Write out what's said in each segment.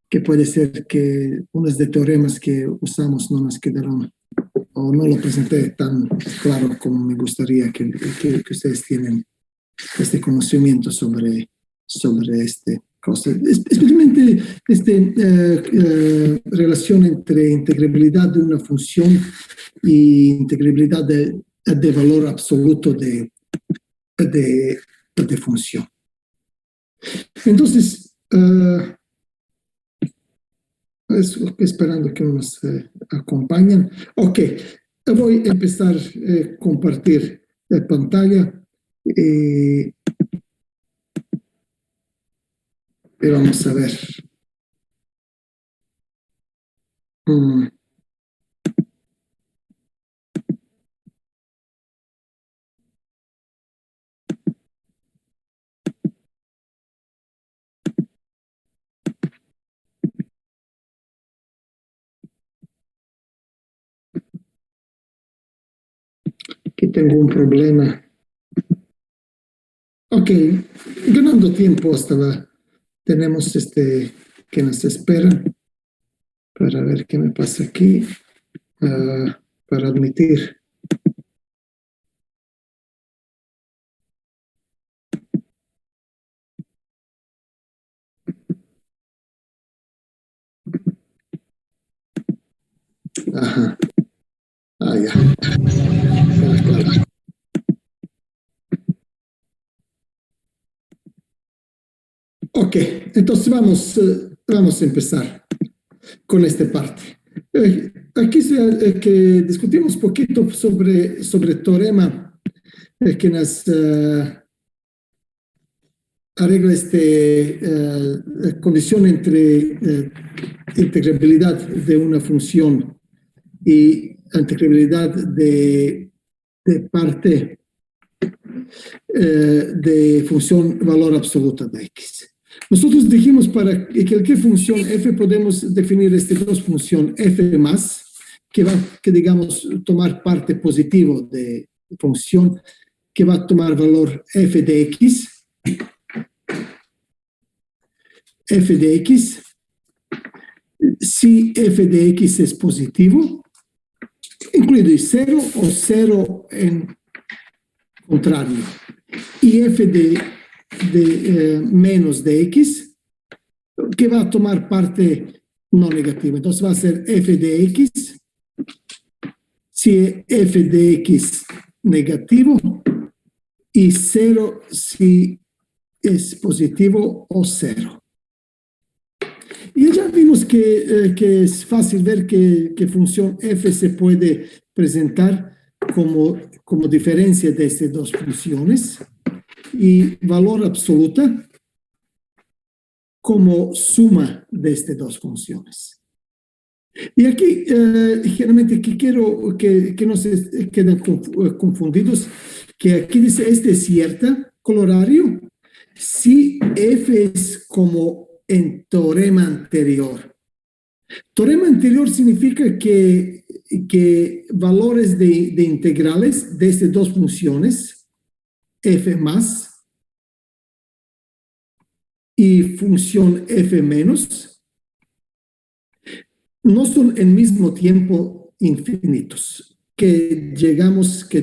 que puede ser que unos de teoremas que usamos no nos quedaron o no lo presenté tan claro como me gustaría que ustedes tienen este conocimiento sobre este cosa. Especialmente esta relación entre integrabilidad de una función y integrabilidad de valor absoluto de función. Entonces, esperando que nos acompañen. Ok, voy a empezar a compartir la pantalla. Y vamos a ver. Aquí tengo un problema. Ok, ganando tiempo hasta tenemos que nos espera para ver qué me pasa aquí, para admitir. Ajá. Ah, ya. Claro. Ok, entonces vamos a empezar con esta parte. Aquí que discutimos un poquito sobre teorema que nos arregla condición entre integrabilidad de una función y integrabilidad de parte de función valor absoluta de x. Nosotros dijimos para que función f podemos definir dos funciones f más, que digamos tomar parte positivo de función, que va a tomar valor f de x, si f de x es positivo, incluido 0 o 0 en contrario, y f de menos de x, que va a tomar parte no negativa. Entonces va a ser f de x, si f de x negativo, y 0 si es positivo o 0. Y ya vimos que es fácil ver que función f se puede presentar como diferencia de estas dos funciones y valor absoluta como suma de estas dos funciones. Y aquí, generalmente, quiero que no se queden confundidos, que aquí dice, es cierta, colorario, si f es como en teorema anterior. Teorema anterior significa que valores de integrales de estas dos funciones, f más y función f menos, no son al mismo tiempo infinitos, que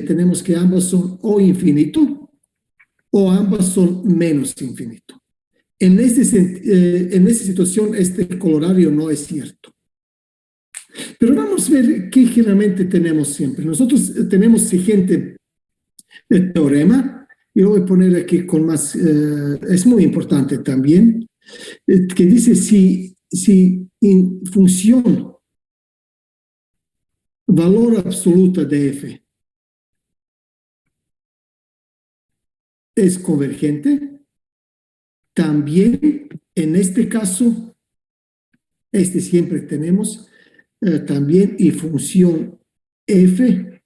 tenemos que ambos son o infinito o ambas son menos infinito. En esta situación, este colorario no es cierto. Pero vamos a ver qué generalmente tenemos siempre. Nosotros tenemos siguiente teorema, y lo voy a poner aquí con más, es muy importante también, que dice si función valor absoluta de f es convergente, también en este caso, siempre tenemos también, y función f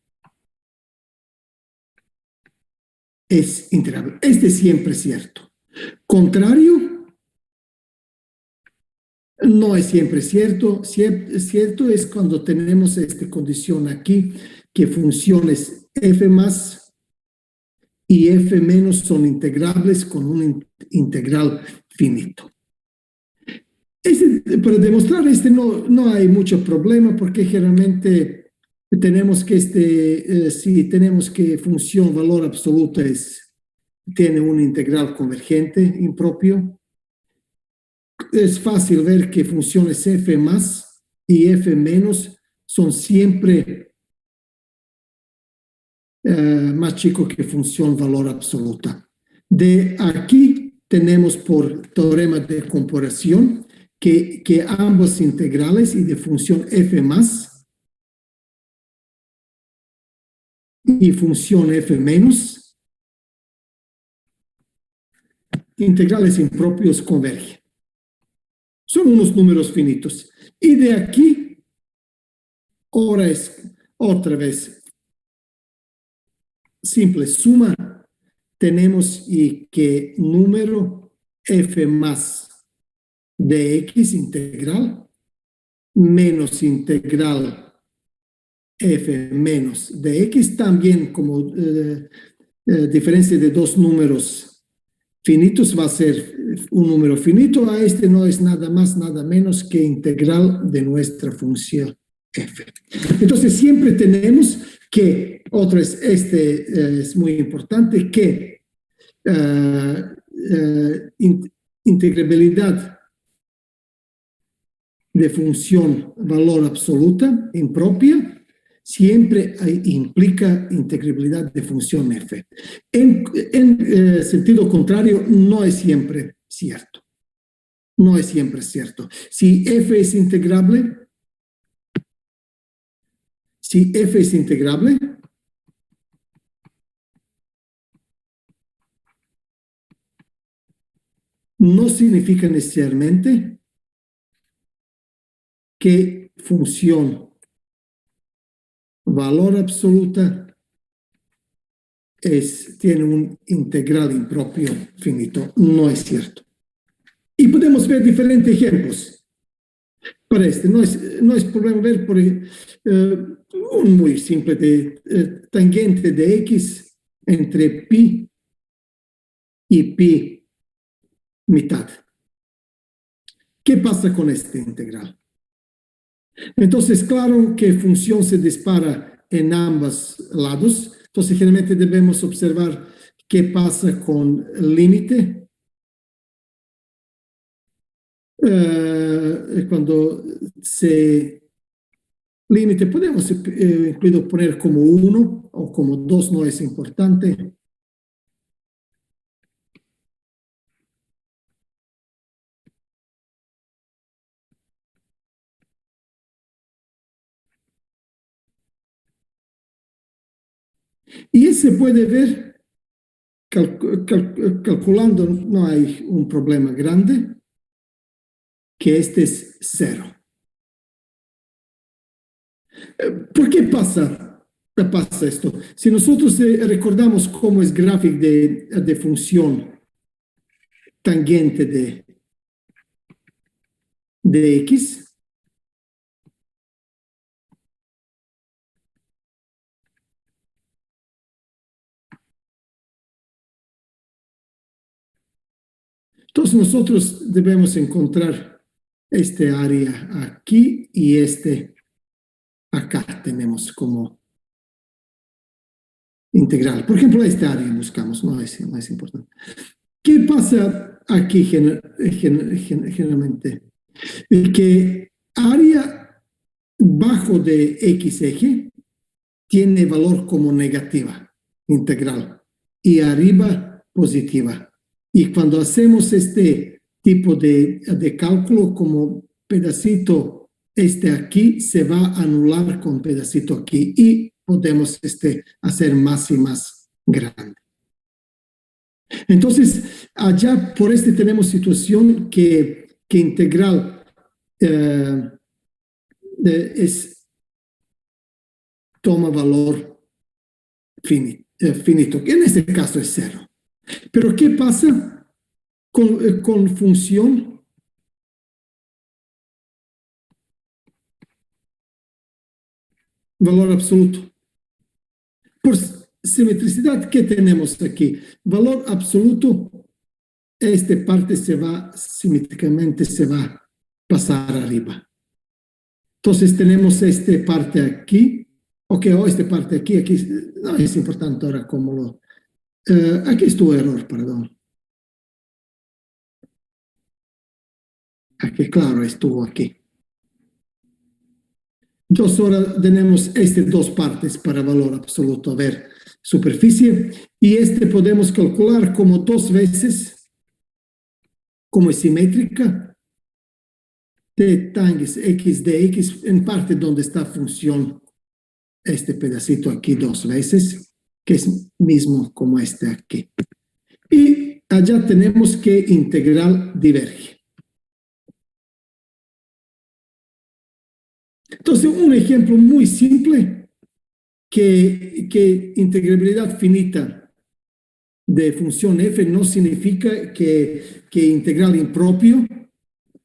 es integrable. Siempre es cierto. Contrario, no es siempre cierto. Cierto es cuando tenemos esta condición aquí, que funciones f más y f menos son integrables con un integral finito. Para demostrar no hay mucho problema porque generalmente tenemos que si tenemos que función valor absoluta tiene un integral convergente impropio, es fácil ver que funciones f más y f menos son siempre más chicos que función valor absoluta. De aquí tenemos por teorema de comparación que ambos integrales y de función f más y función f menos, integrales impropios convergen. Son unos números finitos. Y de aquí, ahora es otra vez simple suma. Tenemos y que número f más de x integral menos integral f menos de x también como diferencia de dos números finitos va a ser un número finito. A no es nada más, nada menos que integral de nuestra función f. Entonces siempre tenemos que, otra vez, es muy importante, que integrabilidad de función valor absoluta impropia siempre implica integrabilidad de función f. En sentido contrario, no es siempre cierto. No es siempre cierto. Si f es integrable, no significa necesariamente que función valor absoluta tiene un integral impropio finito. No es cierto. Y podemos ver diferentes ejemplos para No es problema ver por un muy simple de tangente de x entre pi y pi mitad. ¿Qué pasa con este integral? Entonces, claro que función se dispara en ambos lados. Entonces, generalmente debemos observar qué pasa con el límite. Cuando límite podemos incluso poner como 1 o como 2, no es importante. Y se puede ver, calculando, no hay un problema grande, que este es 0. ¿Por qué pasa esto? Si nosotros recordamos cómo es gráfico de función tangente de x, entonces nosotros debemos encontrar este área aquí y acá tenemos como integral. Por ejemplo, esta área buscamos, no es importante. ¿Qué pasa aquí generalmente? Que área bajo de x eje tiene valor como negativa, integral, y arriba positiva. Y cuando hacemos este tipo de cálculo, como pedacito aquí se va a anular con pedacito aquí y podemos hacer más y más grande. Entonces, allá por tenemos situación que integral toma valor finito, que en este caso es 0. Pero ¿qué pasa con función valor absoluto? Por simetricidad, ¿qué tenemos aquí? Valor absoluto, esta parte simétricamente se va pasar arriba. Entonces tenemos esta parte aquí, ok, o esta parte aquí, no es importante ahora cómo lo... aquí estuvo error, perdón. Aquí, claro, estuvo aquí. Entonces ahora tenemos estas dos partes para valor absoluto. A ver, superficie. Y podemos calcular como 2 veces, como es simétrica, t times x de x, en parte donde está función, este pedacito aquí 2 veces, que es mismo como este aquí. Y allá tenemos que integral diverge. Entonces, un ejemplo muy simple, que integrabilidad finita de función f no significa que integral impropio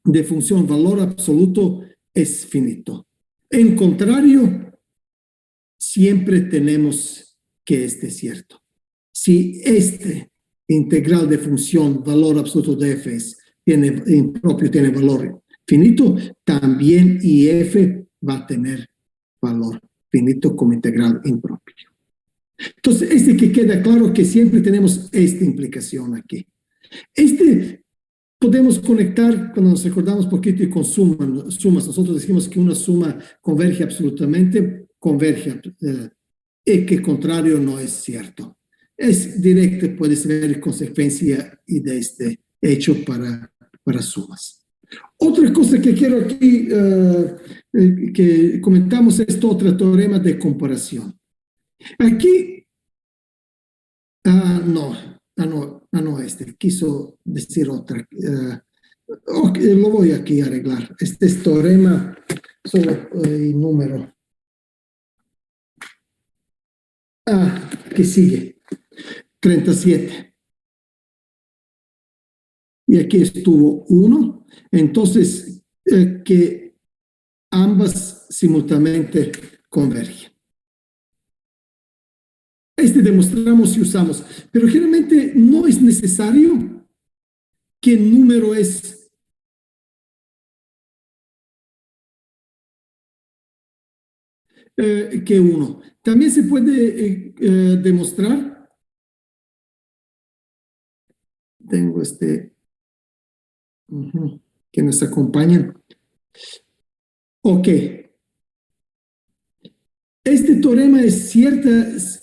de función valor absoluto es finito. En contrario, siempre tenemos que es cierto. Si integral de función valor absoluto de f impropio tiene valor finito, también if va a tener valor finito como integral impropio. Entonces, que queda claro que siempre tenemos esta implicación aquí. Podemos conectar, cuando nos recordamos poquito y con sumas, nosotros decimos que una suma converge absolutamente, converge, y que contrario no es cierto. Es directo, puede ser consecuencia y de este hecho para sumas. Otra cosa que quiero aquí que comentamos es otro teorema de comparación. Aquí, quiso decir otra. Okay, lo voy aquí a arreglar. Este es teorema, solo el número. Que sigue. 37. Y aquí estuvo 1. Entonces, que ambas simultáneamente convergen. Demostramos y usamos, pero generalmente no es necesario que el número es que 1. También se puede demostrar, tengo que nos acompañan. Ok. Teorema es cierta,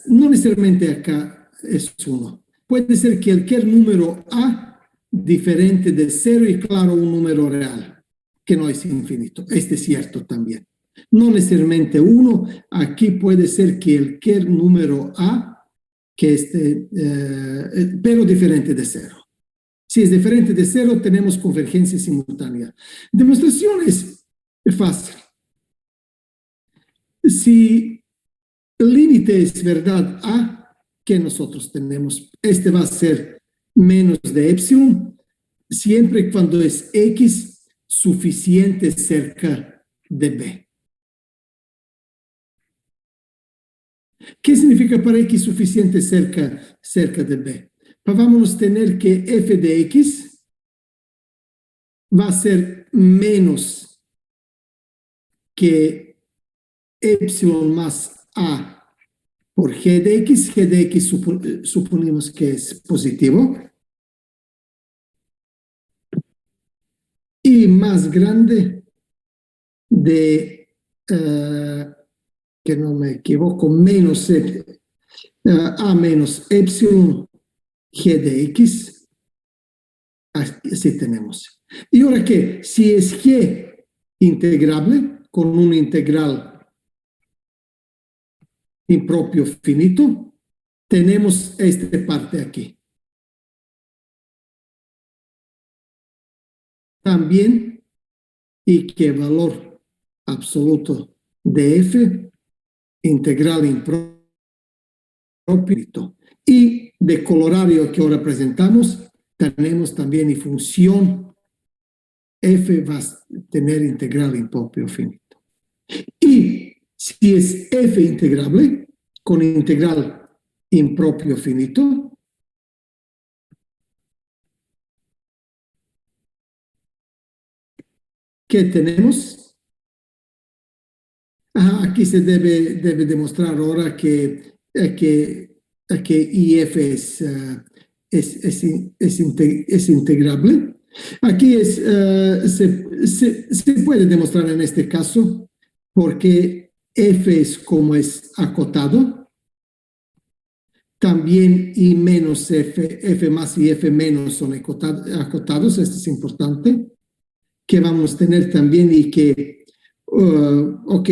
no necesariamente acá es 1. Puede ser cualquier número A diferente de 0 y claro, un número real, que no es infinito. Es cierto también. No necesariamente 1, aquí puede ser cualquier número A, que pero diferente de 0. Si es diferente de 0, tenemos convergencia simultánea. Demostración es fácil. Si el límite es verdad A, que nosotros tenemos, va a ser menos de epsilon, siempre cuando es X suficiente cerca de B. ¿Qué significa para X suficiente cerca de B? Vamos a tener que f de X va a ser menos que epsilon más A por g de x suponemos que es positivo, y más grande de, que no me equivoco, menos a menos epsilon g de x, así tenemos. Y ahora que si es g integrable con un integral impropio finito, tenemos esta parte aquí. También, y que valor absoluto de f, integral impropio, y de colorario que ahora presentamos, tenemos también y función f va a tener integral impropio finito. Y si es f integrable con integral impropio finito, ¿qué tenemos? Aquí se debe demostrar ahora que IF es integrable. Aquí se puede demostrar en este caso porque F es acotado. También I menos F más y F menos son acotados. Esto es importante. Que vamos a tener también y que, ok,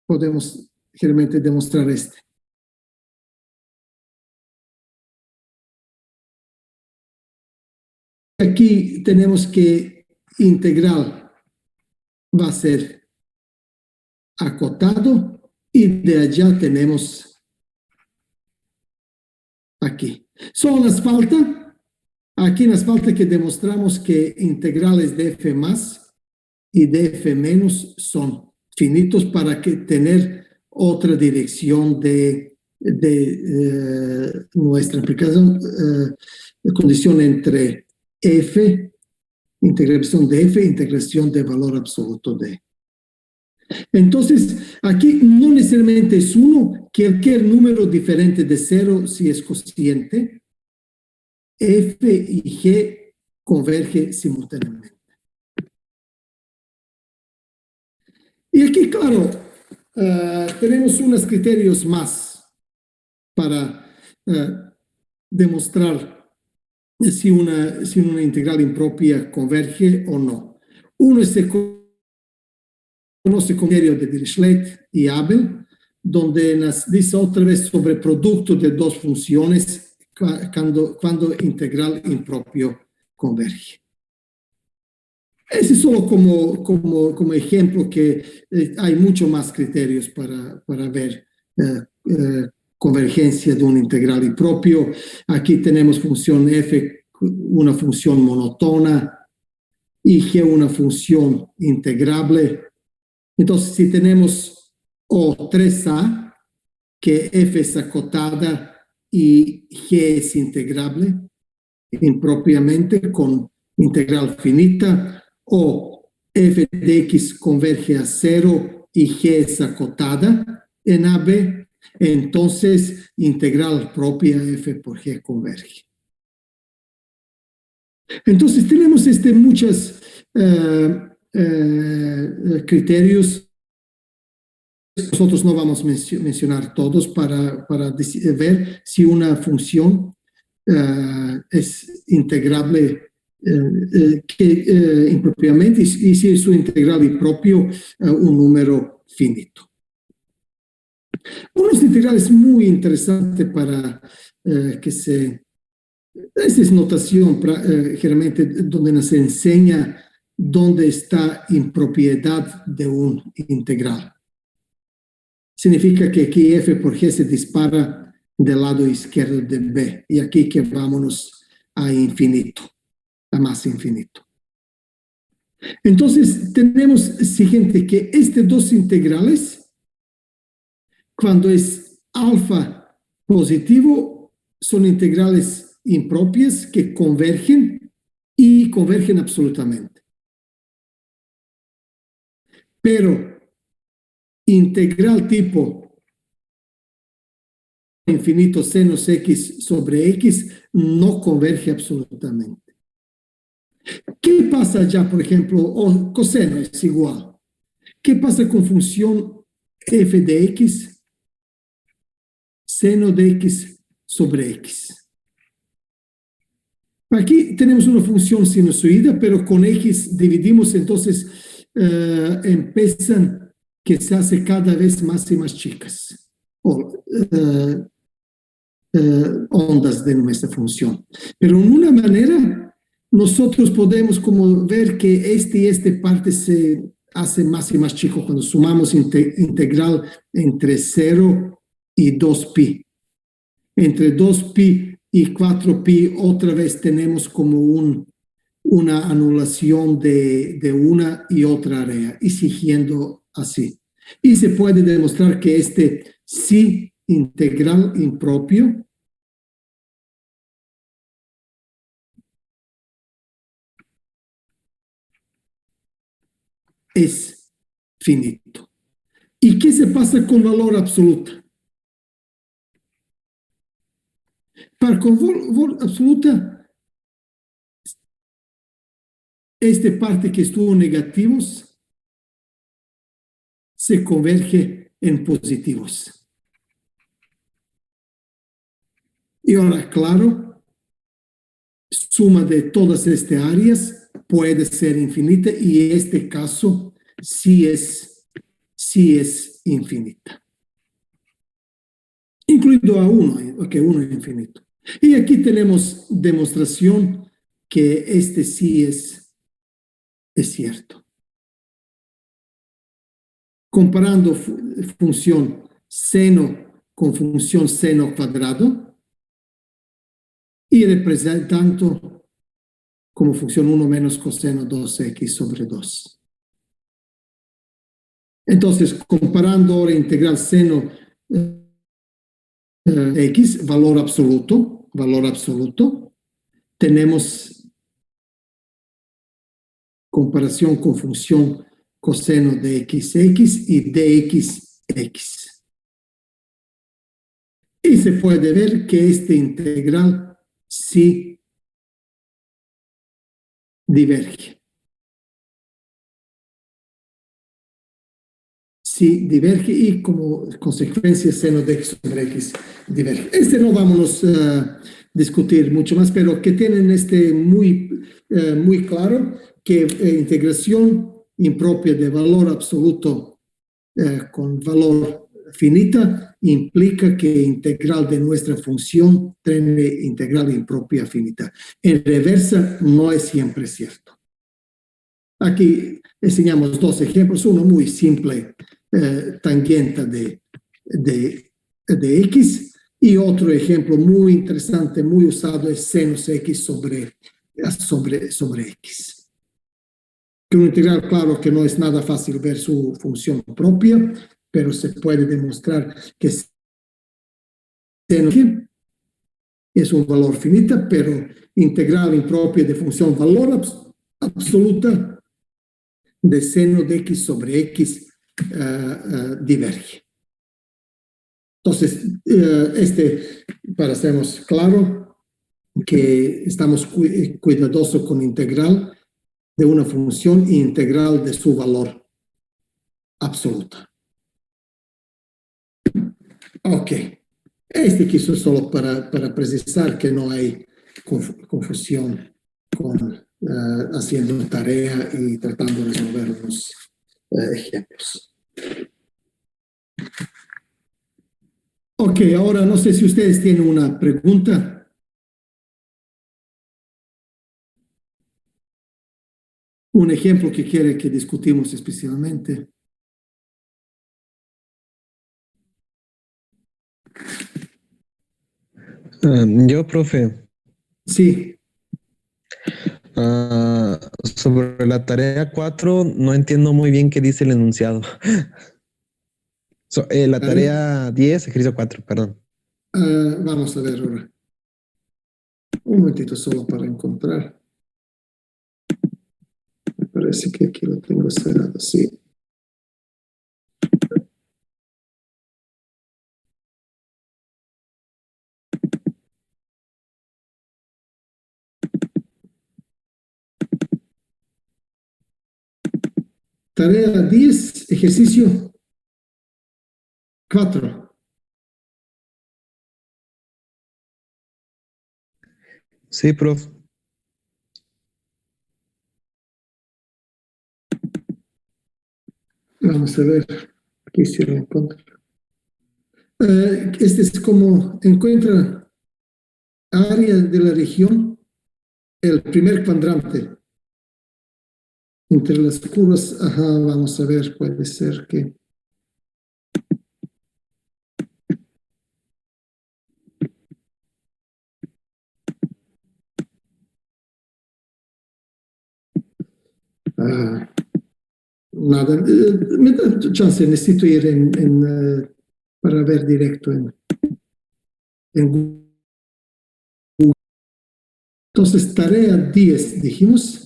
podemos realmente demostrar este. Aquí tenemos que integral va a ser acotado y de allá tenemos aquí. Solo nos falta, aquí nos falta que demostramos que integrales de f más y de f menos son finitos para que tener otra dirección de nuestra aplicación, condición entre f, integración de f, integración de valor absoluto de. Entonces, aquí no necesariamente es 1, cualquier número diferente de 0 si es cociente, f y g converge simultáneamente. Y aquí, claro, tenemos unos criterios más para demostrar si una integral impropia converge o no. Uno se conoce como criterio de Dirichlet y Abel, donde nos dice otra vez sobre producto de dos funciones cuando integral impropio converge. Ese es solo como ejemplo que hay mucho más criterios para ver convergencia de un integral impropio. Aquí tenemos función f, una función monótona, y g, una función integrable. Entonces, si tenemos O3A, que f es acotada y g es integrable impropiamente con integral finita, o f de x converge a 0 y g es acotada en AB, entonces integral propia f por g converge. Entonces tenemos muchos criterios. Nosotros no vamos a mencionar todos para ver si una función es integrable impropiamente y si es un integral impropio un número finito. Unos integrales muy interesantes para que se... Esta es notación generalmente donde nos enseña dónde está impropiedad de un integral. Significa que aquí f por g se dispara del lado izquierdo de b y aquí que vámonos a infinito, a más infinito. Entonces tenemos siguiente que dos integrales, cuando es alfa positivo, son integrales impropias que convergen y convergen absolutamente. Pero integral tipo infinito senos x sobre x no converge absolutamente. ¿Qué pasa ya, por ejemplo, o coseno es igual? ¿Qué pasa con función f de x, seno de x sobre x? Aquí tenemos una función sinusoide, pero con x dividimos, entonces empiezan que se hace cada vez más y más chicas. Ondas de nuestra función. Pero en una manera, nosotros podemos como ver que y parte se hace más y más chico cuando sumamos integral entre 0 y 2pi. Entre 2pi y 4pi otra vez tenemos como una anulación de una y otra área y siguiendo así. Y se puede demostrar que sí integral impropio es finito. ¿Y qué se pasa con valor absoluto? Para con valor absoluta, esta parte que estuvo negativos se converge en positivos. Y ahora, claro, suma de todas estas áreas puede ser infinita y en este caso sí es infinita. Incluido a uno, que uno es infinito. Y aquí tenemos demostración que este sí es cierto. Comparando función seno con función seno cuadrado y representando como función 1 menos coseno 2x sobre 2. Entonces, comparando ahora integral seno x, valor absoluto, tenemos comparación con función coseno de x y dx. Y se puede ver que este integral sí diverge. Sí diverge y como consecuencia seno de x sobre x diverge. Este no vamos a discutir mucho más, pero que tienen muy claro que integración impropia de valor absoluto con valor finita implica que integral de nuestra función tiene integral impropia finita. En reversa no es siempre cierto. Aquí enseñamos dos ejemplos, uno muy simple, tangente de x, y otro ejemplo muy interesante, muy usado, es senos x sobre x. Que un integral, claro que no es nada fácil ver su función propia, pero se puede demostrar que seno es un valor finita, pero integral impropia de función valor absoluta de seno de x sobre x diverge. Entonces, para hacernos claro que estamos cuidadosos con integral de una función integral de su valor absoluta. Ok. Quiso solo para precisar que no hay confusión con haciendo tarea y tratando de resolver los ejemplos. Ok, ahora no sé si ustedes tienen una pregunta. Un ejemplo que quiere que discutimos especialmente. Yo, profe, Sí. sobre la tarea 4 no entiendo muy bien qué dice el enunciado. La tarea 10, ejercicio 4, perdón. Vamos a ver ahora. Un momentito solo para encontrar. Me parece que aquí lo tengo cerrado, sí. Tarea 10, ejercicio 4. Sí, profe. Vamos a ver, aquí sí lo encuentro. Este es como encuentra área de la región, el primer cuadrante. Entre las curvas, vamos a ver, puede ser que... Nada, me da chance, necesito ir para ver directo en Google. Entonces, tarea 10, dijimos.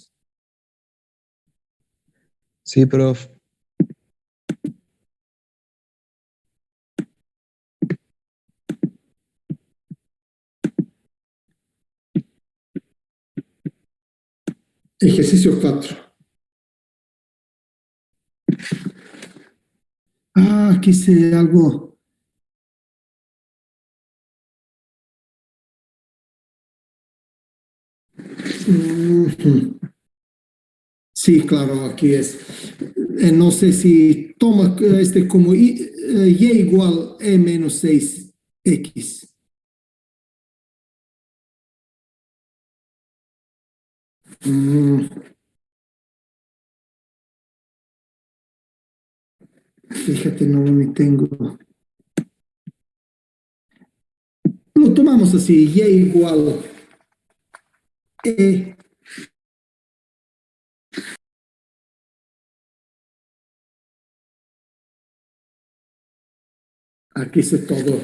Sí, prof. Ejercicio 4. Aquí hice algo. Ujú. Sí, claro, aquí es. No sé si toma como y igual e menos 6x. Mm, Fíjate, no lo tengo. Lo tomamos así, y igual e. Aquí se todo.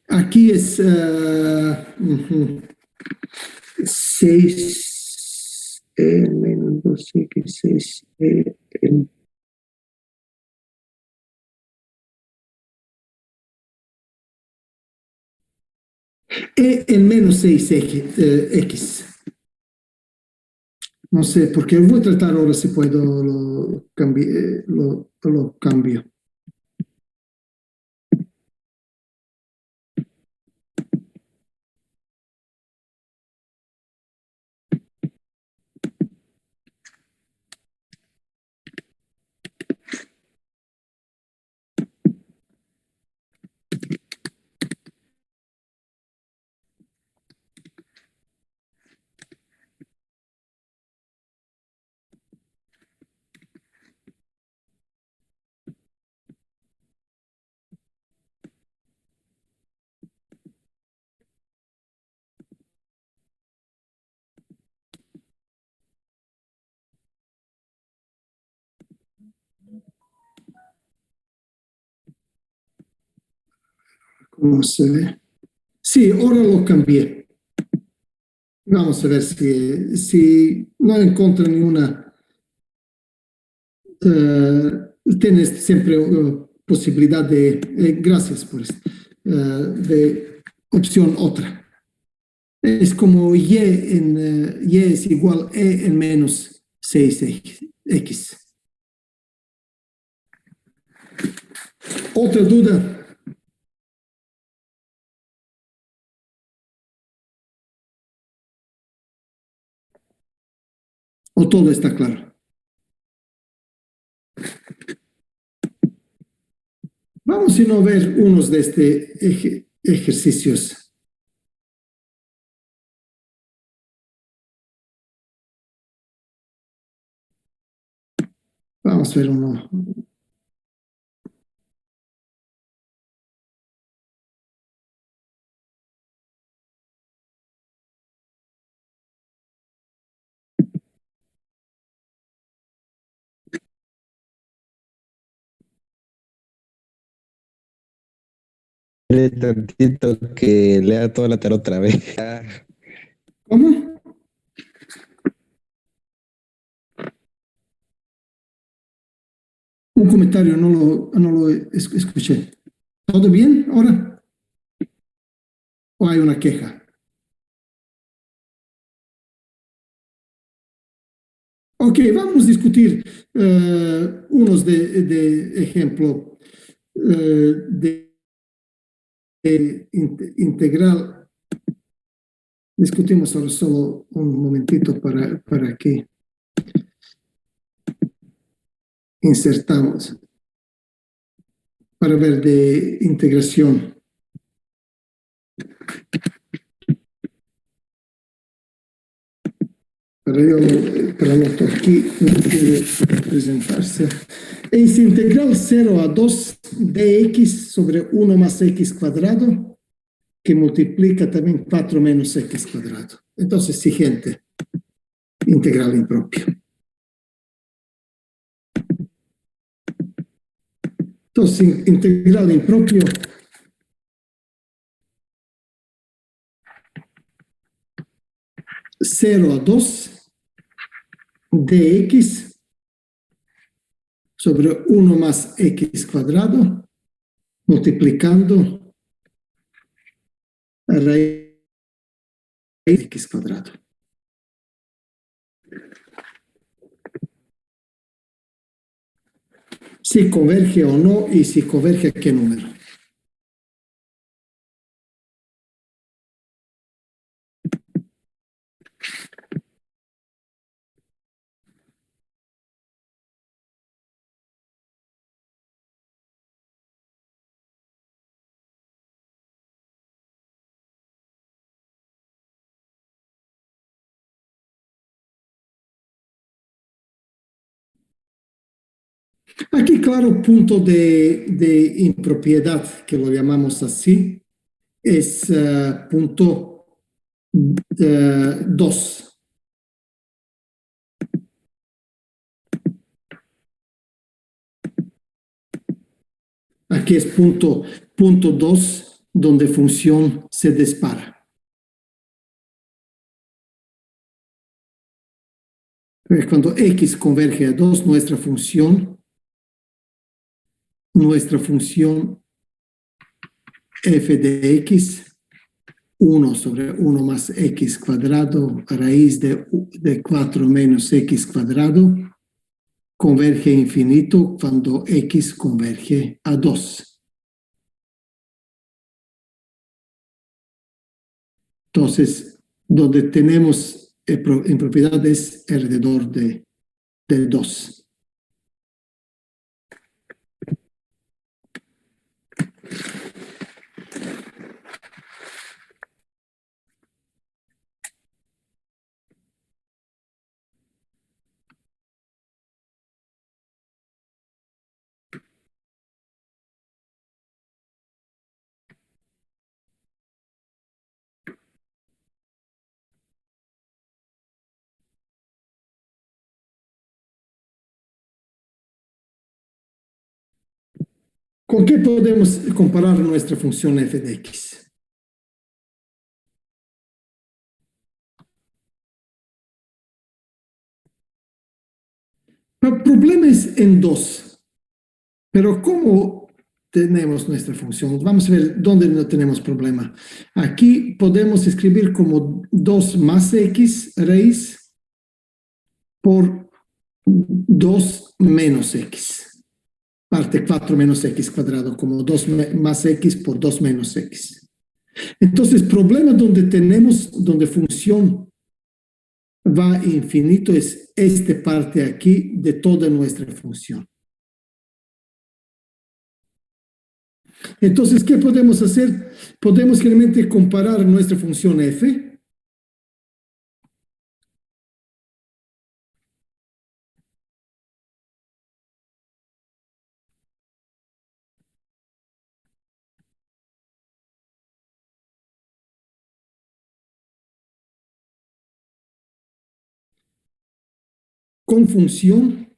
Aquí es 6 menos 2x, 6 en menos 6x. No sé, porque voy a tratar ahora si puedo lo cambio. ¿Cómo se ve? Sí, ahora lo cambié. Vamos a ver si no encuentro ninguna. Tienes siempre posibilidad gracias por esto, de opción otra. Es como y es igual e en menos 6x. Otra duda. ¿O todo está claro? Vamos a no ver unos de este ejercicios. Vamos a ver uno. Tantito que lea toda la tarea otra vez. ¿Cómo? Un comentario, no lo escuché. ¿Todo bien ahora? ¿O hay una queja? Ok, vamos a discutir unos de ejemplo de integral. Discutimos ahora solo un momentito para que insertamos, para ver de integración. Para lo aquí no quiere presentarse. Es integral 0 a 2 dx sobre 1 más x cuadrado, que multiplica también 4 menos x cuadrado. Entonces, siguiente, integral impropio. Entonces, integral impropio 0 a 2 dx sobre 1 más x cuadrado multiplicando raíz de x cuadrado. Si converge o no y si converge a qué número. Aquí, claro, punto de impropiedad, que lo llamamos así, es punto 2. Aquí es punto 2, donde función se dispara. Cuando x converge a 2, nuestra función f de x, 1 sobre 1 más x cuadrado, raíz de 4 menos x cuadrado, converge a infinito cuando x converge a 2. Entonces, donde tenemos impropiedades alrededor de 2. ¿Con qué podemos comparar nuestra función f de x? El problema es en 2, pero ¿cómo tenemos nuestra función? Vamos a ver dónde no tenemos problema. Aquí podemos escribir como 2 más x raíz por 2 menos x. Parte 4 menos x cuadrado, como 2 más x por 2 menos x. Entonces, problema donde función va a infinito es esta parte aquí de toda nuestra función. Entonces, ¿qué podemos hacer? Podemos realmente comparar nuestra función f con función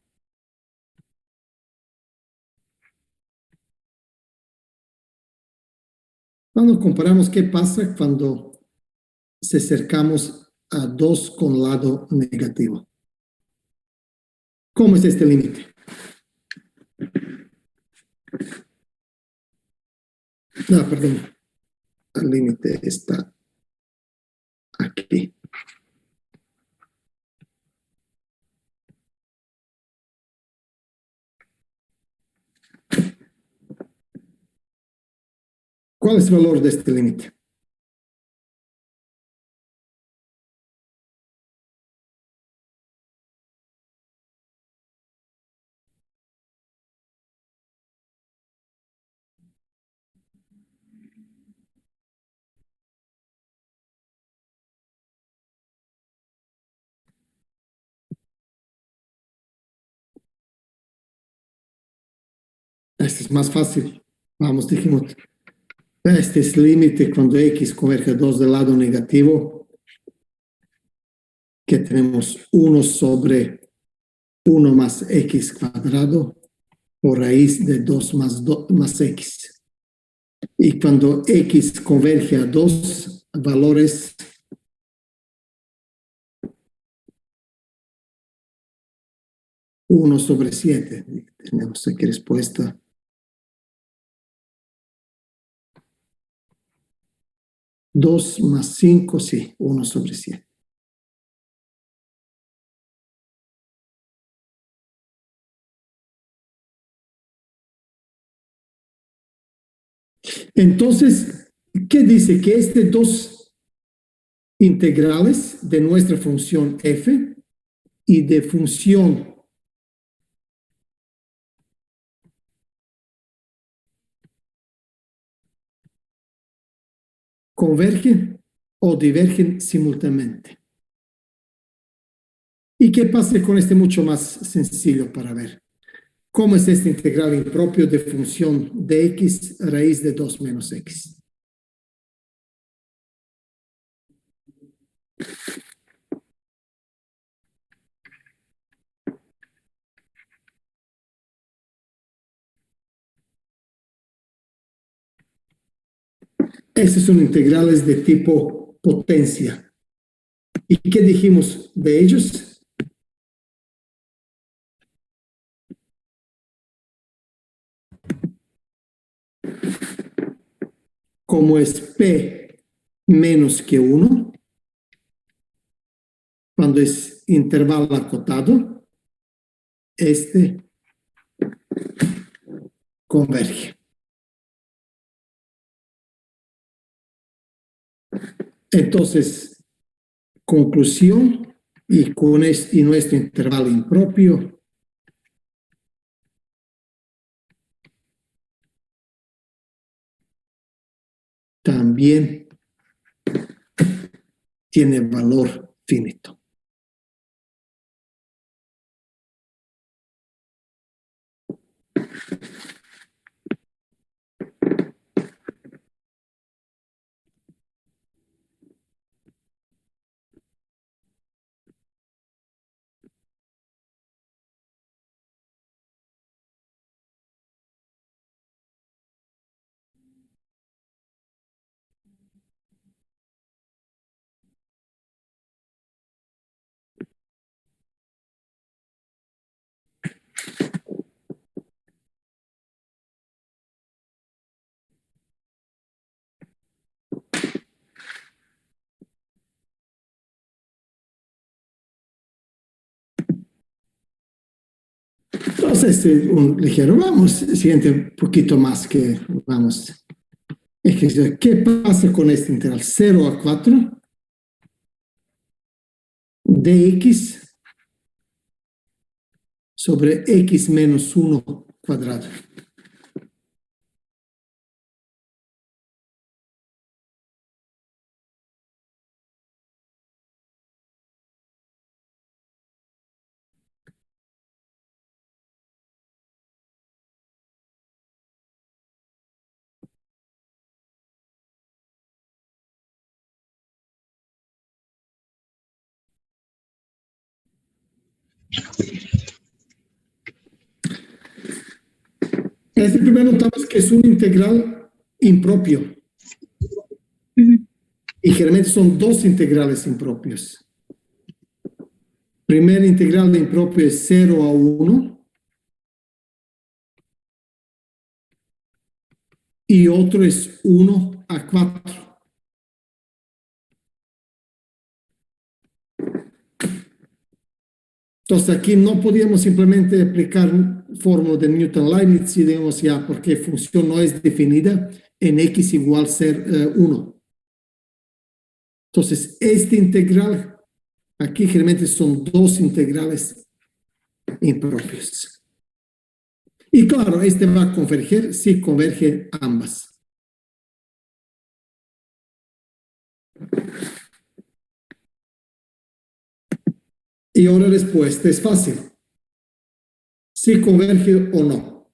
cuando comparamos qué pasa cuando se acercamos a 2 con lado negativo. ¿Cómo es este límite? No, perdón. El límite está aquí. ¿Cuál es el valor de este límite? Este es más fácil. Vamos, dijimos, este es el límite cuando x converge a 2 del lado negativo, que tenemos 1 sobre 1 más x cuadrado por raíz de 2 más x. Y cuando x converge a 2 valores 1 sobre 7. Tenemos aquí respuesta. Dos más 5, sí, 1 sobre 7. Entonces, ¿qué dice? Que estas dos integrales de nuestra función f y de función convergen o divergen simultáneamente. ¿Y qué pasa con este mucho más sencillo para ver? ¿Cómo es este integral impropio de función de x raíz de 2 menos x? Estos son integrales de tipo potencia. ¿Y qué dijimos de ellos? Como es p menos que 1, cuando es intervalo acotado, este converge. Entonces, conclusión, y con y nuestro intervalo impropio, también tiene valor finito. Entonces, un ligero, vamos, siguiente, un poquito más que vamos. Ejercicio. ¿Qué pasa con este integral? 0 a 4 dx sobre x menos 1 cuadrado. Este primero notamos que es un integral impropio. Y generalmente son dos integrales impropios. Primer integral de impropio es 0 a 1 y otro es 1 a 4. Entonces aquí no podíamos simplemente aplicar fórmula de Newton-Leibniz y digamos ya porque función no es definida en x igual ser 1. Entonces este integral aquí generalmente son dos integrales impropios. Y claro, este va a converger si converge ambas. Y ahora la respuesta es fácil. Si converge o no.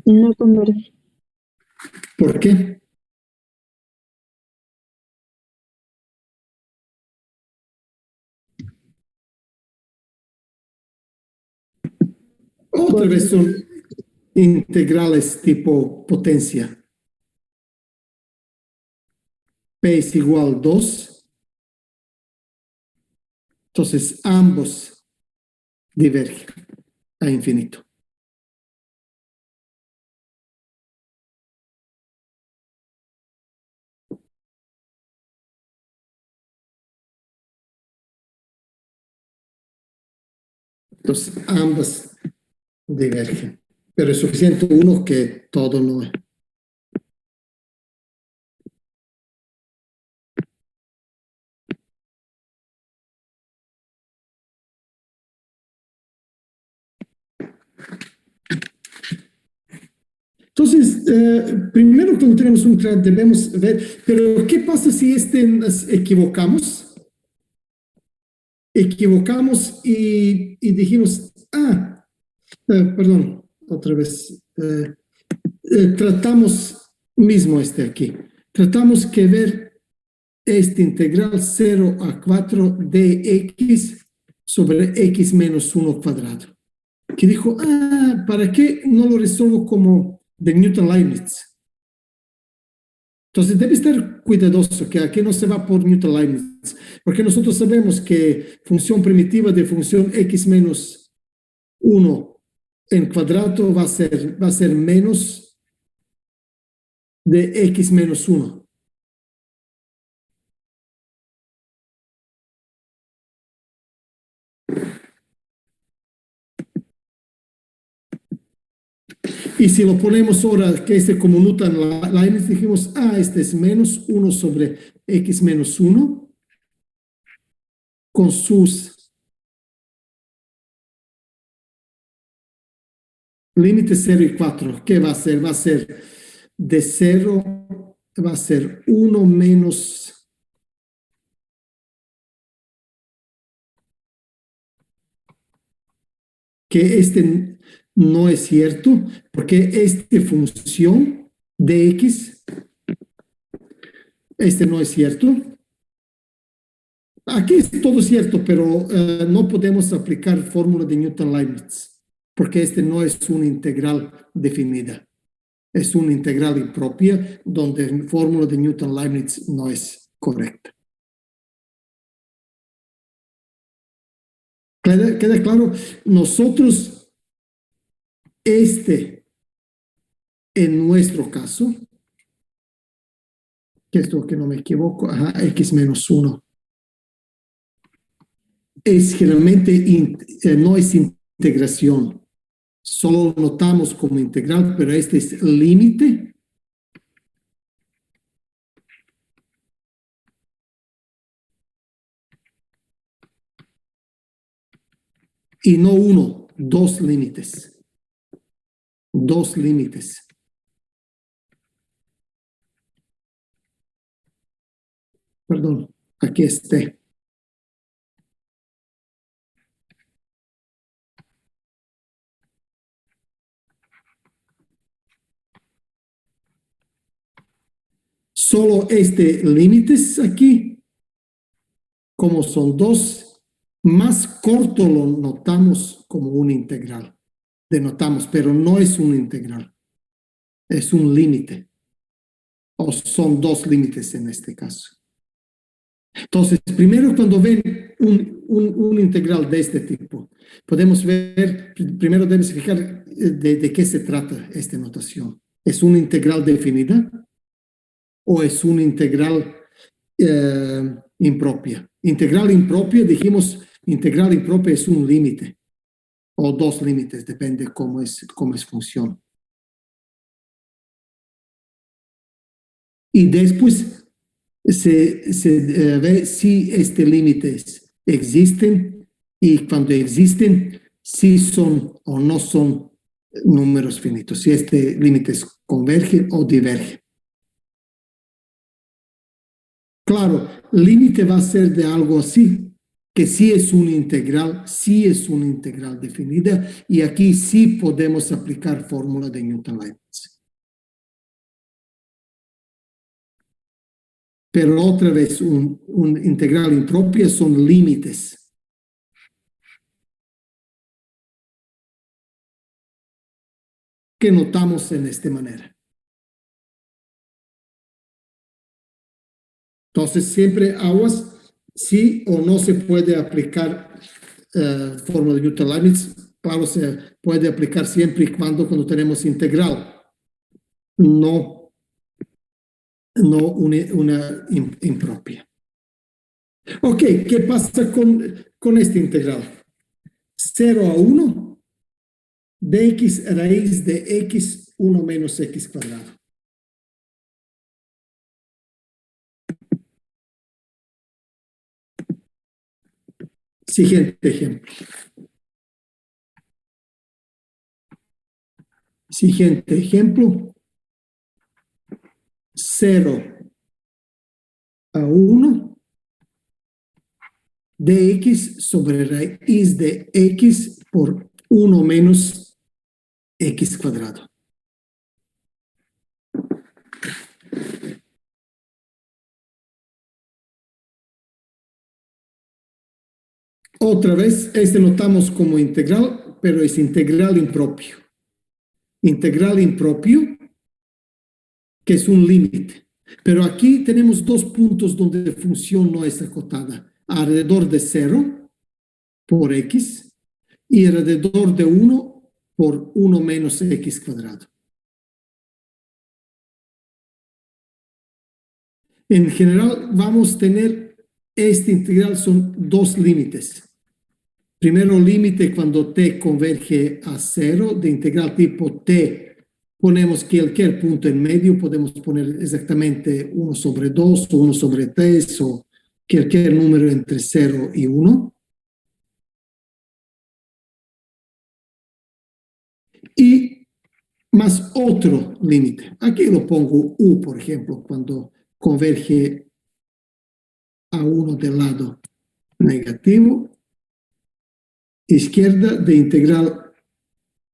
No converge. ¿Por qué? Otra vez son integrales tipo potencia. P es igual a 2. Entonces, ambos divergen a infinito. Entonces, ambas divergen. Pero es suficiente uno que todo no es. Entonces, primero cuando tenemos un track debemos ver, pero ¿qué pasa si nos equivocamos? Equivocamos y dijimos, perdón, otra vez, tratamos mismo aquí, tratamos que ver este integral 0 a 4 de x sobre x menos 1 cuadrado. Que dijo, ¿para qué no lo resuelvo como de Newton-Leibniz? Entonces debe estar cuidadoso que aquí no se va por Newton-Leibniz, porque nosotros sabemos que función primitiva de función x menos 1 en cuadrado va a ser menos de x menos 1. Y si lo ponemos ahora que este como Newton-Leibniz, dijimos, este es menos 1 sobre x menos 1 con sus límites 0 y 4. ¿Qué va a ser? Va a ser de 0, va a ser 1 menos que este no es cierto, porque esta función de x, este no es cierto. Aquí es todo cierto, pero no podemos aplicar fórmula de Newton-Leibniz, porque este no es una integral definida. Es una integral impropia, donde la fórmula de Newton-Leibniz no es correcta. ¿Queda claro? Nosotros, en nuestro caso, que esto que no me equivoco, x menos 1, es generalmente no es integración, solo notamos como integral, pero este es límite y no uno, dos límites. Dos límites. Perdón, aquí está. Solo límites aquí, como son dos, más corto lo notamos como una integral. Denotamos, pero no es una integral, es un límite. O son dos límites en este caso. Entonces, primero cuando ven un integral de este tipo, podemos ver, primero debemos fijar de qué se trata esta notación. ¿Es una integral definida o es una integral impropia? Integral impropia, dijimos, integral impropia es un límite o dos límites, depende cómo es función. Y después se ve si límites existen y cuando existen, si son o no son números finitos, si límites convergen o divergen. Claro, límite va a ser de algo así, que sí es una integral definida y aquí sí podemos aplicar fórmula de Newton-Leibniz. Pero otra vez, un integral impropia son límites. Que notamos en esta manera. Entonces, siempre aguas, sí o no se puede aplicar fórmula de Newton-Leibniz. Claro, se puede aplicar siempre y cuando tenemos integral. No, no una impropia. Ok, ¿qué pasa con este integral? 0 a 1 de x raíz de x 1 menos x cuadrado. Siguiente ejemplo. Siguiente ejemplo. 0 a 1 de x sobre raíz de x por 1 menos x cuadrado. Otra vez, este notamos como integral, pero es integral impropio. Integral impropio, que es un límite. Pero aquí tenemos dos puntos donde la función no es acotada. Alrededor de 0 por x y alrededor de 1 por 1 menos x cuadrado. En general, vamos a tener este integral, son dos límites. Primero límite cuando t converge a 0, de integral tipo t, ponemos cualquier punto en medio, podemos poner exactamente 1 sobre 2 o 1 sobre 3 o cualquier número entre 0 y 1. Y más otro límite. Aquí lo pongo u, por ejemplo, cuando converge a 1 del lado negativo. Izquierda de integral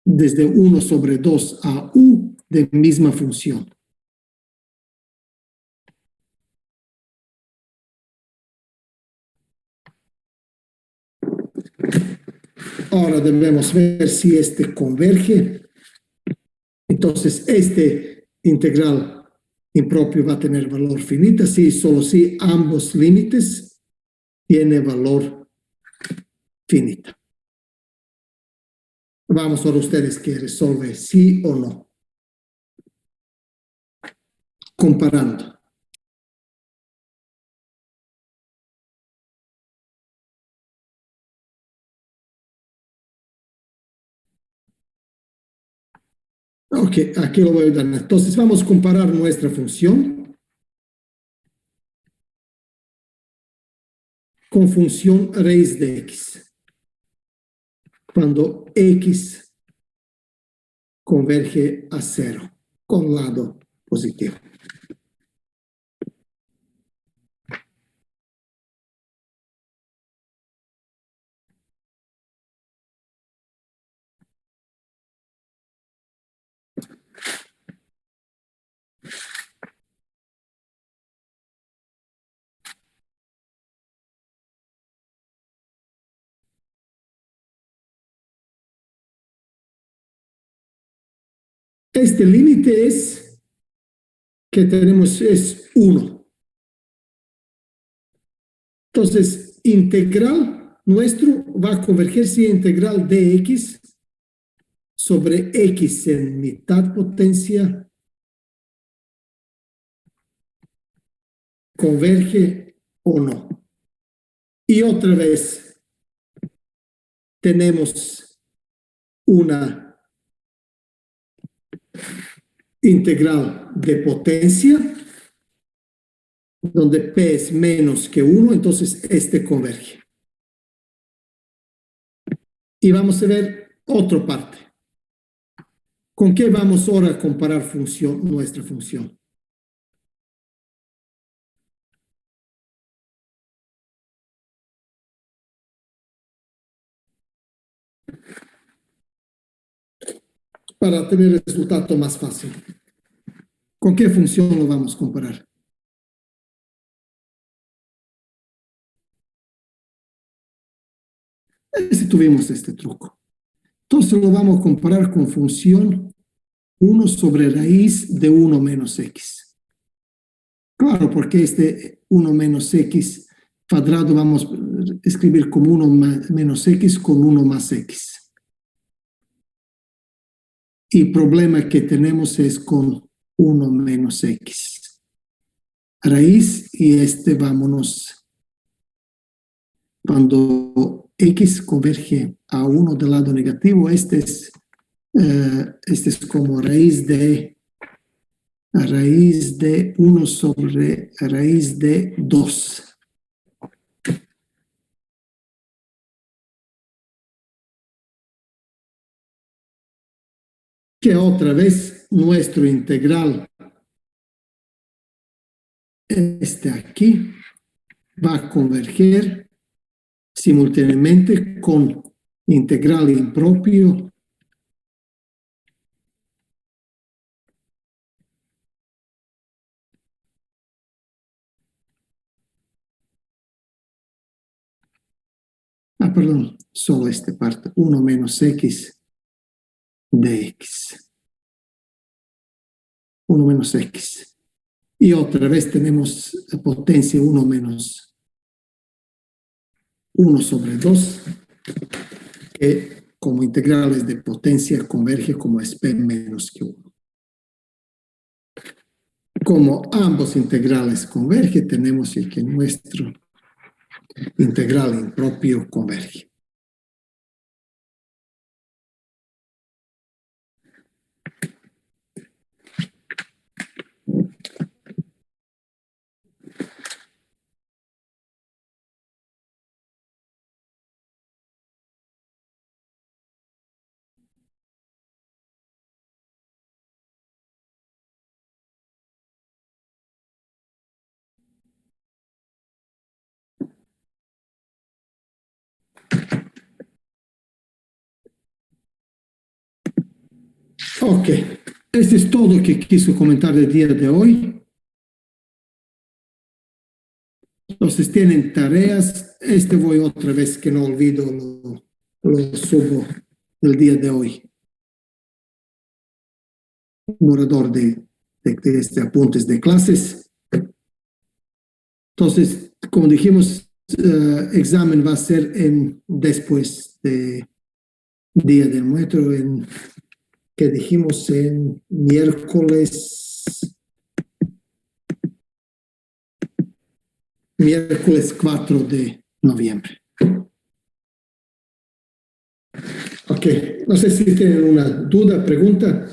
desde 1 sobre 2 a u de misma función. Ahora debemos ver si este converge. Entonces, este integral impropio va a tener valor finita, sí, solo si ambos límites tienen valor finita. Vamos ahora ustedes que resolver sí o no. Comparando. Ok, aquí lo voy a dar. Entonces vamos a comparar nuestra función con función raíz de x. Cuando x converge a 0 con lado positivo. Este límite es que tenemos es 1. Entonces, integral nuestro va a converger si integral de x sobre x en mitad potencia converge o no. Y otra vez tenemos una integral de potencia donde p es menos que 1, entonces este converge. Y vamos a ver otra parte. ¿Con qué vamos ahora a comparar nuestra función? Para tener el resultado más fácil. ¿Con qué función lo vamos a comparar? Si tuvimos este truco. Entonces lo vamos a comparar con función 1 sobre raíz de 1 menos x. Claro, porque este 1 menos x cuadrado vamos a escribir como 1 menos x con 1 más x. Y el problema que tenemos es con 1 menos x. Raíz y vámonos. Cuando x converge a 1 del lado negativo, este es como raíz de 1 sobre raíz de 2. Que otra vez nuestro integral, aquí, va a converger simultáneamente con integral impropio perdón, solo esta parte, 1 menos x de x. 1 menos x. Y otra vez tenemos potencia 1 menos 1 sobre 2, que como integrales de potencia converge como es p menos q1. Como ambos integrales convergen, tenemos que nuestro integral impropio converge. Ok, este es todo que quiso comentar el día de hoy. Entonces tienen tareas. Voy otra vez que no olvido, lo subo el día de hoy. Morador de apuntes de clases. Entonces, como dijimos, examen va a ser después de día del metro, que dijimos en miércoles 4 de noviembre. Ok, no sé si tienen una duda, pregunta.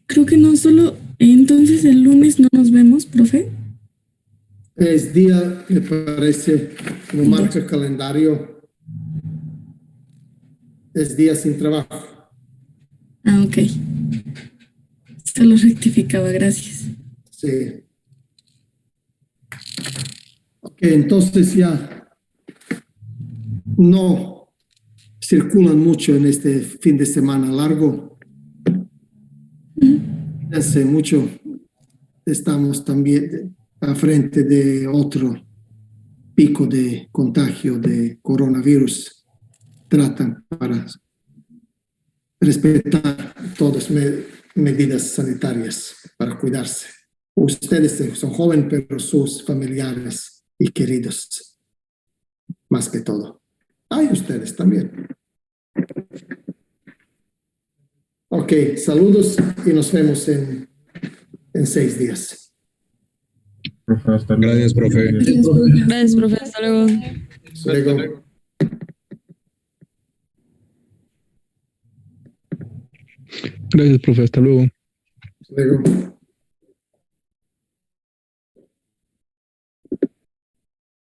Creo que no solo, entonces el lunes no nos vemos, profe. Es día, me parece, como marca el calendario, es día sin trabajo. Ah, ok. Solo rectificaba, gracias. Sí. Ok, entonces ya no circulan mucho en este fin de semana largo. Hace mucho estamos también a frente de otro pico de contagio de coronavirus. Tratan para respetar todas medidas sanitarias para cuidarse. Ustedes son jóvenes, pero sus familiares y queridos, más que todo. Hay ustedes también. Ok, saludos y nos vemos en 6 días. Gracias, profe. Gracias, profe. Hasta luego. Luego. Gracias, profe. Hasta luego. Luego.